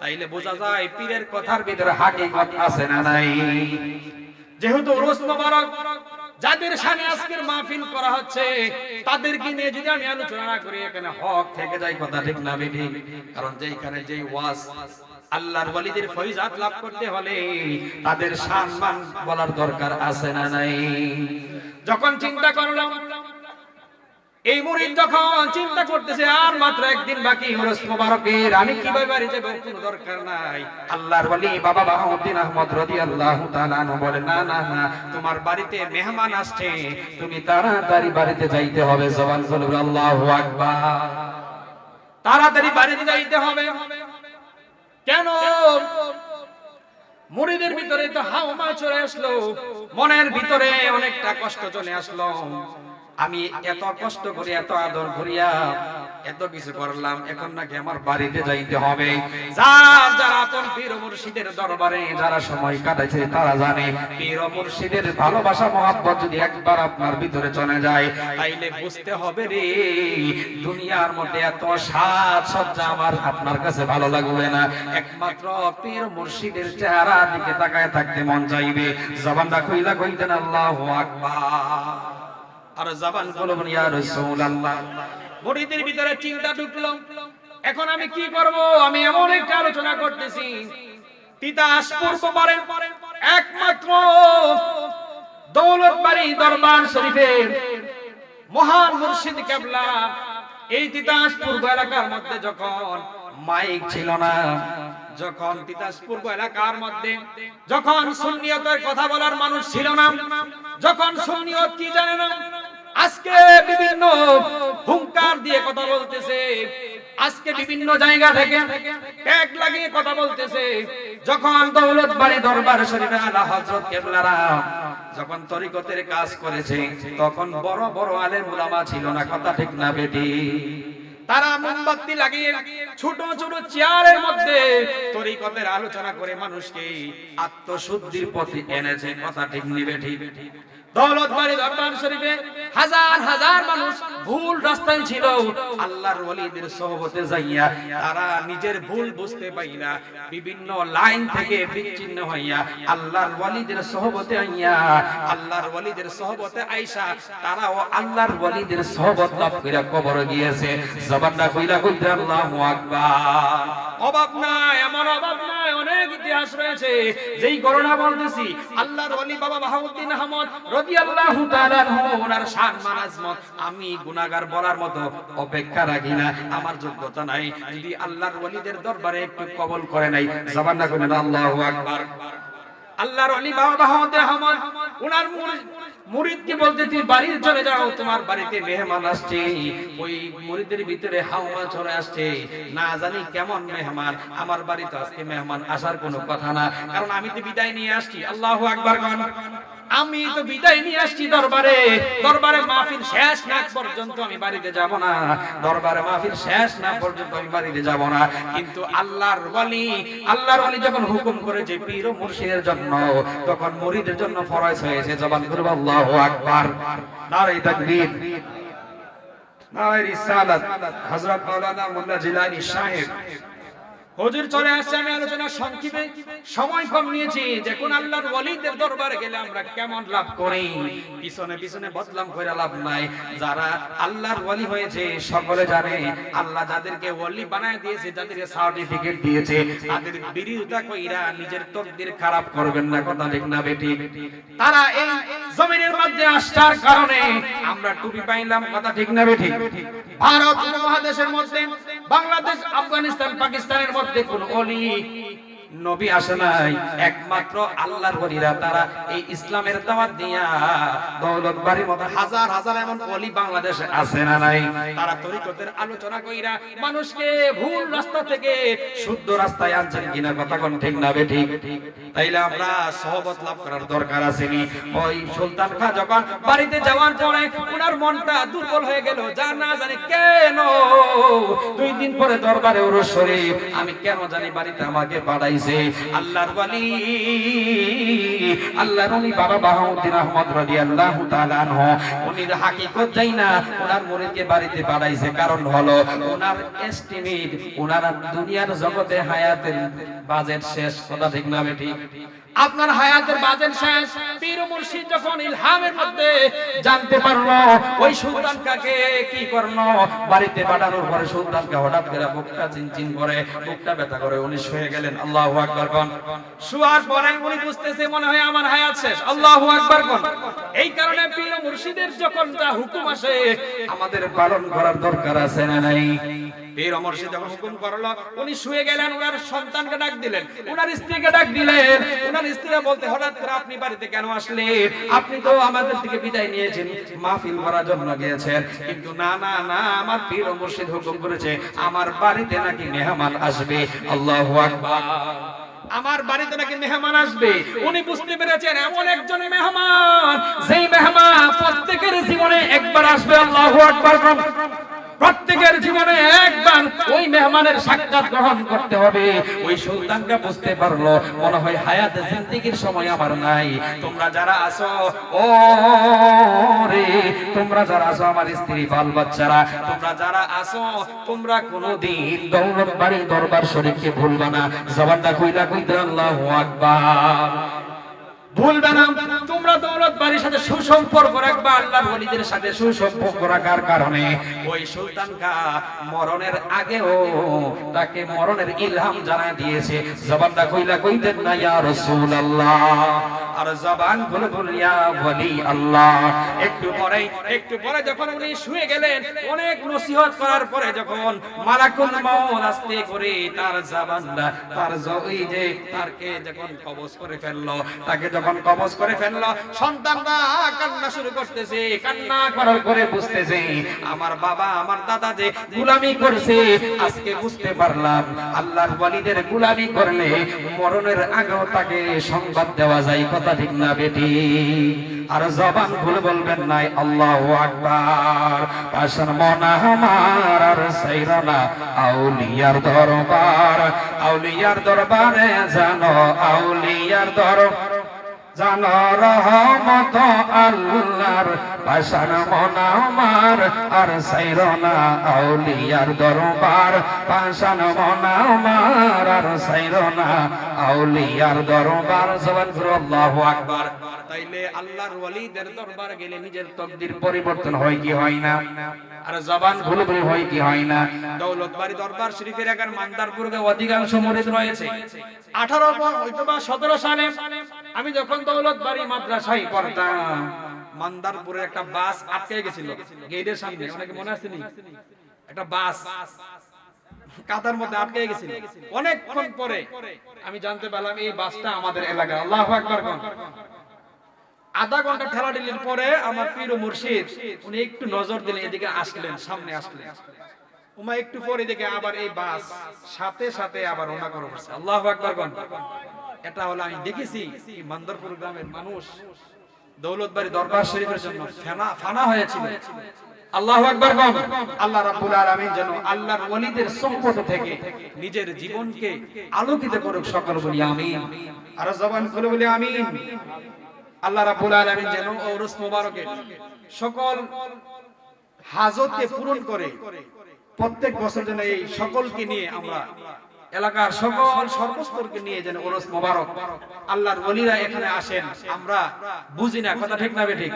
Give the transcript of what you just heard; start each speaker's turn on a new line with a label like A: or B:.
A: তাইলে বোঝা যায় পীরের কথার ভিতরে হাকিকত আছে না নাই। যেহেতু উরুস মোবারক যাদের সামনে আজকের মাহফিল করা হচ্ছে তাদেরকে নিয়ে যদি আমি আলোচনা না করি এখানে হক থেকে যায়, কথা ঠিক না বেঠিক? কারণ যেখানে যেই ওয়াজ আল্লাহর ওয়ালিদের ফয়জাত লাভ করতে হলে তাদের সম্মান বলার দরকার আছে না নাই। যখন চিন্তা করলাম এই মুরিদ যখন চিন্তা করতেছে আর মাত্র একদিন বাকি উরুস মোবারকের, আমি কিভাবে বাড়ি যাব, কোনো দরকার নাই। আল্লাহর ওয়ালি বাবা বাহাউদ্দিন আহমদ রাদিয়াল্লাহু তাআলা আনহু বলেন, না না না, তোমার বাড়িতে মেহমান আসছে, তুমি তাড়াতাড়ি বাড়িতে যাইতে হবে। জবান খুলে আল্লাহু আকবার। তাড়াতাড়ি বাড়িতে যাইতে হবে। কেন? মুরিদের ভিতরে তো হাওমা চলে আসলো, মনের ভিতরে অনেকটা কষ্ট চলে আসলো। আমি এত কষ্ট করি, এত আদর করিয়া এত কিছু করলাম, এখন নাকি আমার বাড়িতে যাইতে হবে। যারা আপন পীর ও মুর্শিদের দরবারে যারা সময় কাটাইছে তারা জানে পীর ও মুর্শিদের ভালোবাসা মহব্বত যদি একবার আপনার ভিতরে চলে যায় তাইলে বুঝতে হবে রে দুনিয়ার মধ্যে এত সাজ সজ্জা আমার আপনার কাছে ভালো লাগবে না, একমাত্র পীর ও মুর্শিদের চেহারা দিকে তাকায় থাকতে মন চাইবে। জবানটা খুইলা কইতেন আল্লাহু আকবার। আর জবান বলবেন ইয়া রাসূলুল্লাহ। মুরিদের ভিতরে চিন্তা ঢুকলো, এখন আমি কি করব? আমি এমন একটা আলোচনা করতেছি, তিতাসপুর পারে একমাত্র দৌলতবাড়ি দরবার শরীফের মহান মুর্শিদ কেবলা এই তিতাসপুর এলাকার মধ্যে যখন মাইক ছিল না, যখন তিতাসপুর এলাকার মধ্যে যখন সুন্নিয়তের কথা বলার মানুষ ছিল না, যখন সুন্নিয়ত কি জানে না, আজকে বিভিন্ন হুঙ্কার দিয়ে কথা বলতেছে, আজকে বিভিন্ন জায়গা থেকে ট্যাগ লাগিয়ে কথা বলতেছে। যখন দৌলতবাড়ি দরবার শরীফে আলা হযরত কেবলারা যখন তরিকতের কাজ করেছে তখন বড় বড় আলেম উলামা ছিল না, কথা ঠিক না বেটি? তারা মোমবাতি লাগিয়ে ছোট ছোট চেয়ারের মধ্যে তরিকতের আলোচনা করে মানুষকে আত্মশুদ্ধির পথে এনেছে, কথা ঠিক নিবে ঠিক? দৌলতবাড়ি দরবার শরীফে হাজার হাজার মানুষ ভুল রাস্তায় ছিল, আল্লাহর ওয়ালিদের সোহবতে যাইয়া তারা নিজের ভুল বুঝতে পাইনা বিভিন্ন লাইন থেকে বিচ্ছিন্ন হইয়া আল্লাহর ওয়ালিদের সোহবতে আইয়া আল্লাহর ওয়ালিদের সোহবতে আইসা তারাও আল্লাহর ওয়ালিদের সোহবত লাভ কইরা কবরে গিয়েছে। জবানটা কইলা কইতে আল্লাহু আকবার। অভাব নাই, এমন অভাব নাই, অনেক ইতিহাস রয়েছে। যেই করোনা বলতেছি আল্লাহর ওয়ালি বাবা বাহাউদ্দিন আহমদ রাদিয়াল্লাহু তাআলা আনহু ওনার শান মান আজমত আমি গুনাহগার বলার মতো অপেক্ষা রাখি না, আমার যোগ্যতা নাই। যদি আল্লাহর ওয়ালিদের দরবারে একটু কবুল করে নাই, জবানটা কইবেন আল্লাহু আকবার। আল্লাহর ওয়ালি বাবা বাহাউদ্দিন আহমদ ওনার মুরিদকে বলতে তুই বাড়ি চলে যাও, তোমার বাড়িতে মেহমান আসছে। ওই মুরিদের ভিতরে হাওয়া চলে আসছে, না জানি কেমন মেহমান। আমার বাড়িতে আজকে মেহমান আসার কোনো কথা না, কারণ আমি তো বিদায় নিয়ে আসছি। আল্লাহু আকবার গান। আমি তো বিদায় নিয়ে আসছি দরবারে, দরবারে মাহফিল শেষ না পর্যন্ত আমি বাড়িতে যাব না, দরবারে মাহফিল শেষ না পর্যন্ত আমি বাড়িতে যাব না। কিন্তু আল্লাহর ওয়ালি যখন হুকুম করেছে পীর ও মুর্শিদের জন্য, তখন মুরিদের জন্য ফরজ হয়েছে। জবান করব আল্লাহু আকবার। নারে তাকবীর, নারে রিসালাত। হযরত মাওলানা মুল্লা জিলানী সাহেব হুজুর চলে আসছে। আমি আলোচনা সংক্ষেপে সময় কম নিয়েছি। দেখুন আল্লাহর ওয়ালিদের দরবারে গেলে আমরা কেমন লাভ করি, পিছনে পিছনে বদলাম কইরা লাভ নাই। যারা আল্লাহর ওয়ালি হয়েছে সকলে জানে আল্লাহ যাদেরকে ওয়ালি বানায় দিয়েছে, যাদেরকে সার্টিফিকেট দিয়েছে, তাদের বিরোধিতা কইরা নিজের তকদির খারাপ করবেন না, কথা ঠিক না বেটি? তারা এই জমিনের মধ্যে আসার কারণে আমরা টুপি পাইলাম, কথা ঠিক না বেটি? ভারত উপমহাদেশের মধ্যে বাংলাদেশ, আফগানিস্তান, পাকিস্তানের মধ্যে কোন ওলি নবী আসে নাই, একমাত্র আল্লাহর ওলিরা তারা এই ইসলামের দাওয়াত দিয়া দৌলতবাড়ির মতো হাজার হাজার এমন ওলি বাংলাদেশে আছে না নাই? তারা তরিকতের আলোচনা কইরা মানুষকে ভুল রাস্তা থেকে শুদ্ধ রাস্তায় আনছেন কিনা, কথা কোন ঠিক না বেঠিক? তাইলে আমরা সহবত লাভ করার দরকার আছে নি? ওই সুলতান খাঁ যখন বাড়িতে যাওয়ার পরে ওনার মনটা দুর্বল হয়ে গেল, যা না জানি কেন 2 দিন পরে দরবারে উরুস শরীফ, আমি কেন জানি বাড়িতে আমাকে পাঠাই পাঠাইছে আল্লাহর ওয়ালি আল্লাহর ওলি বাবা বাহাউদ্দিন আহমদ রাদিয়াল্লাহু তাআলা আনহু উনির হাকিকত যাই না ওনার মুরিদকে বাড়িতে পাঠাইছে কারণ হলো ওনার এস্টিমেট ওনার দুনিয়ার জগতে হায়াতের বাজেট শেষ কথা ঠিক না বেটি আপনার হায়াতের বাজেট শেষ পীর মুর্শিদ যখন ইলহামের মধ্যে জানতে পারলো ওই সুলতান কাকে কি করলো বাড়িতে পাঠানোর পরে সুলতানকে হঠাৎ করে বুকটা চিনচিন করে বুকটা ব্যথা করে উনি শুয়ে গেলেন আল্লাহু আকবার কোন শুয়ার পরে উনি বুঝতেছে মনে হয় আমার হায়াত শেষ আল্লাহু আকবার কোন এই কারণে পীর মুর্শিদের যখন যা হুকুম আসে আমাদের পালন করার দরকার আছে না নাই পীর মুর্শিদ যখন হুকুম করলো উনি শুয়ে গেলেন ওনার সন্তানকে ডাক দিলেন ওনার স্ত্রীকে ডাক দিলেন ওনার স্ত্রীরা বলতে হঠাৎ করে আপনি বাড়িতে কেন আসলেন আপনি তো আমাদের থেকে বিদায় নিয়েছেন মাহফিল করার জন্য গিয়েছেন কিন্তু না না না আমার পীর মুর্শিদ হুকুম করেছে আমার বাড়িতে নাকি মেহমান আসবে আল্লাহু আকবার আমার বাড়িতে নাকি মেহমান আসবে উনি বুঝতে পেরেছেন এমন একজন মেহমান যেই মেহমান প্রত্যেকের জীবনে একবার আসবে আল্লাহু আকবার প্রত্যেকের জীবনে একবার ওই মেহমানের সাক্ষাৎ গ্রহণ করতে হবে ওই সুলতানকে বুঝতে পারলো মনে হয় হায়াতে জিন্দেগীর সময় আমার নাই তোমরা যারা আছো ও রে তোমরা যারা আছো আমার স্ত্রী বাল বাচ্চারা তোমরা যারা আছো তোমরা কোনোদিন দৌলত বাড়ি দরবার শরীফকে ভুলবা না জবানটা কইলা কইতে আল্লাহু আকবার ভুলবে না তোমরা দৌলত বাড়ির সাথে সুসম্পর্ক রাখবা আল্লাহর ওলিদের সাথে সুসম্পর্ক রাখার কারণে ওই সুলতানকা মরণের আগেও তাকে মরণের ইলহাম জানা দিয়েছে জবানটা কইলা কইতেন না ইয়া রাসূলুল্লাহ আর জবান খুলে বলিয়া ওলি আল্লাহ একটু পরে যখন উনি শুয়ে গেলেন অনেক নসিহত করার পরে যখন মালাকুল মউত আস্তে করে তার জবানটা তার ওই যে তারকে যখন কবজ করে ফেললো তাকে যখন কবজ করে ফেললো সন্তানরা কান্না শুরু করতেছে কান্না করার পরে বুঝতেছে আমার বাবা আমার দাদা যে গোলামি করছে আজকে বুঝতে পারলাম আল্লাহর ওলিদের গোলামি করলে মরণের আগেও তাকে সংবাদ দেওয়া যায় কথা ঠিক না বেটি আর জবান খুলে বলবেন নাই আল্লাহু আকবার পাশান মনা আমার আর সাইরানা আউলিয়ার দরবারে জানো আউলিয়ার দরবার জানো রহমত আল্লাহর পাশান মনা আমার আর সাইরানা আউলিয়ার দরবার পাশান মনা আমার আর সাইরানা আউলিয়ার দরবার জবান করে আল্লাহু আকবার তাইলে আল্লাহর ওলিদের দরবার গেলে নিজের তকদির পরিবর্তন হয় কি হয় না আর জবান ভুল ভুল হয় কি হয় না দৌলতবাড়ি দরবার শরীফের এখন মান্দারপুরে অধিকাংশ মুরিদ রয়েছে 18 অথবা 17 সালে আমি যখন দৌলতবাড়ি মাদ্রাসায় পড়তাম মান্দারপুরে একটা বাস আটকে গেছিল গেটের সামনে অনেকে মনে আছে নি একটা বাস কাদার মধ্যে আটকে গেছিল অনেকক্ষণ পরে আমি জানতে পারলাম এই বাসটা আমাদের এলাকা আল্লাহু আকবার কোন আধা ঘন্টা ঠেলাঠেলির পরে আমার পীর মুর্শিদ উনি একটু নজর দিলেন এদিকে আসলেন সামনে আসলেন উমা একটু পরে দেখে আবার এই বাস সাথে সাথে আবার ওনা করে বসে আল্লাহু আকবার কোন এটা হলো আমি দেখেছি মান্দারপুর গ্রামের মানুষ দৌলতবাড়ি দরবার শরীফের জন্য ফানা হয়েছিল আল্লাহু আকবার কোন আল্লাহ রাব্বুল আলামিন যেন আল্লাহর ওলিদের সম্পদ থেকে নিজের জীবনকে আলোকিত করুক সকল বলি আমিন আর জবান খুলে বলি আমিন আল্লাহ রাব্বুল আলামিন যেন ওরস মোবারকে সকল হাজতকে পূরণ করে প্রত্যেক বছর যেন এই সকলকে নিয়ে আমরা এলাকার সকল সর্বস্তরকে নিয়ে যেন ওরস মোবারক আল্লাহর ওলিরা এখানে আসেন আমরা বুঝি না কথা ঠিক না বেঠিক